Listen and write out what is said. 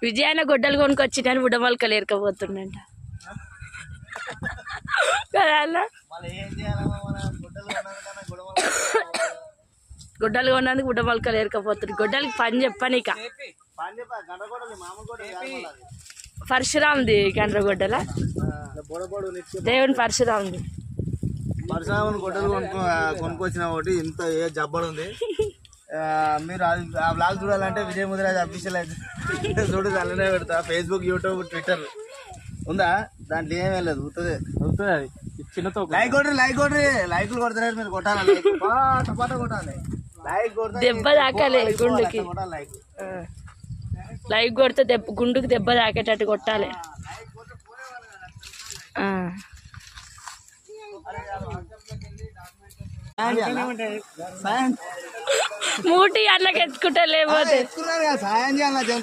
విజయాన గొడ్డలు కొనుక్కొచ్చి కానీ బుడ్డమొలకలు ఏరకపోతుండంట కదా అన్న. గొడ్డలు కొన్నందుకు బుడ్డమొలకలు ఏరకపోతుంది. గొడ్డలకి పని చెప్పనిక పరశురాముది గండ్రగొడ్డల దేవుని పరశురాముది గొడ్డలు కొనుక్కొచ్చిన ఒకటి ఇంత ఏ జబ్బలు ఉంది. మీరు ఆ బ్లాగ్ చూడాలంటే విజయ్ ముదిరాజ్ అఫీషియల్ అయితే చూడు, అలానే పెడతా. ఫేస్బుక్, యూట్యూబ్, ట్విట్టర్ ఉందా, దాంట్లో ఏం వెళ్ళదు. అవుతుంది అది చిన్నతో. లైక్ కొట్రి, లైకులు కొడతారు మీరు, కొట్టాలి. కొట్టాలి లైక్ కొడితే దెబ్బ తాకాలి గుండుకి. లైక్ కొడితే గుండుకి దెబ్బ తాకేటట్టు కొట్టాలి. మూటి అన్నకి ఎత్తుకుంటా లేకపోతే సాయం చేయాలి.